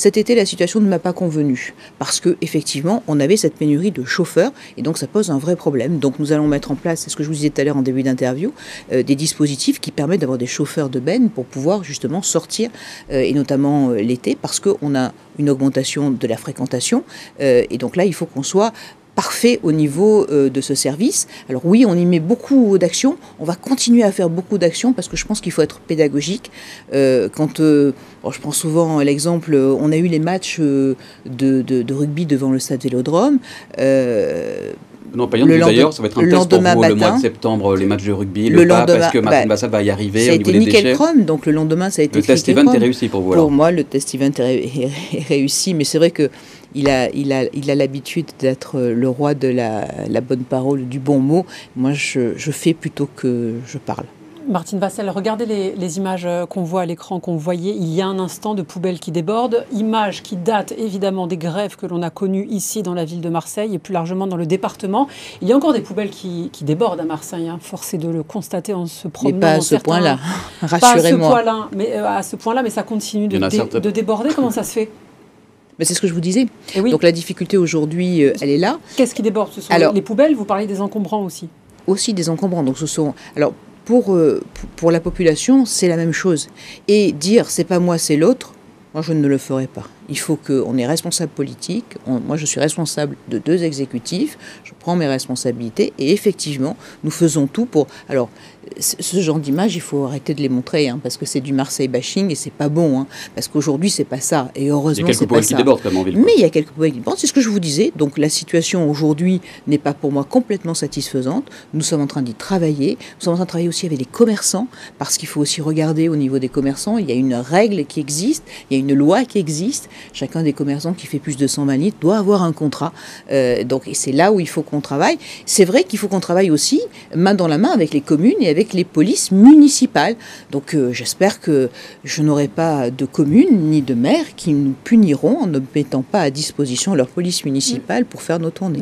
Cet été, la situation ne m'a pas convenu parce que effectivement, on avait cette pénurie de chauffeurs et donc ça pose un vrai problème. Donc nous allons mettre en place, c'est ce que je vous disais tout à l'heure en début d'interview, des dispositifs qui permettent d'avoir des chauffeurs de benne pour pouvoir justement sortir et notamment l'été parce qu'on a une augmentation de la fréquentation et donc là, il faut qu'on soit parfait au niveau de ce service. Alors oui, on y met beaucoup d'actions. On va continuer à faire beaucoup d'actions parce que je pense qu'il faut être pédagogique. Je prends souvent l'exemple, on a eu les matchs de rugby devant le stade Vélodrome. Non, pas d'ailleurs, ça va être un test pour vous le mois de septembre, les matchs de rugby, parce que Martine Bassat va y arriver au niveau des déchets. Ça a été nickel chrome, donc le lendemain ça a été le test event est réussi pour vous alors. Pour moi, le test event est réussi, mais c'est vrai que il a l'habitude d'être le roi de la bonne parole, du bon mot. Moi, je fais plutôt que je parle. Martine Vassel, regardez les images qu'on voit à l'écran, qu'on voyait il y a un instant de poubelles qui débordent. Images qui datent évidemment des grèves que l'on a connues ici dans la ville de Marseille et plus largement dans le département. Il y a encore des poubelles qui débordent à Marseille, hein. Force est de le constater en se promenant. Mais pas à ce point-là, rassurez-moi. Pas à ce point-là, mais ça continue de déborder. Comment ça se fait ? Mais c'est ce que je vous disais. Oui. Donc la difficulté aujourd'hui, elle est là. Qu'est-ce qui déborde ? Ce sont les poubelles, vous parlez des encombrants aussi. Aussi des encombrants. Donc ce sont... Alors, pour la population, c'est la même chose. Et dire c'est pas moi, c'est l'autre, moi je ne le ferai pas. Il faut qu'on ait responsable politique. Moi je suis responsable de 2 exécutifs. Je prends mes responsabilités et effectivement, nous faisons tout pour... Alors, ce genre d'image, il faut arrêter de les montrer, hein, parce que c'est du Marseille bashing et c'est pas bon, hein, parce qu'aujourd'hui c'est pas ça. Et heureusement, c'est pas ça. Il y a quelques poubelles qui débordent comme en ville. Mais il y a quelques poubelles qui débordent, c'est ce que je vous disais. Donc la situation aujourd'hui n'est pas pour moi complètement satisfaisante. Nous sommes en train d'y travailler. Nous sommes en train de travailler aussi avec les commerçants, parce qu'il faut aussi regarder au niveau des commerçants. Il y a une règle qui existe, il y a une loi qui existe. Chacun des commerçants qui fait plus de 120 litres doit avoir un contrat. Donc c'est là où il faut qu'on travaille. C'est vrai qu'il faut qu'on travaille aussi main dans la main avec les communes et avec les polices municipales. Donc j'espère que je n'aurai pas de communes ni de maires qui nous puniront en ne mettant pas à disposition leur police municipale pour faire nos tournées.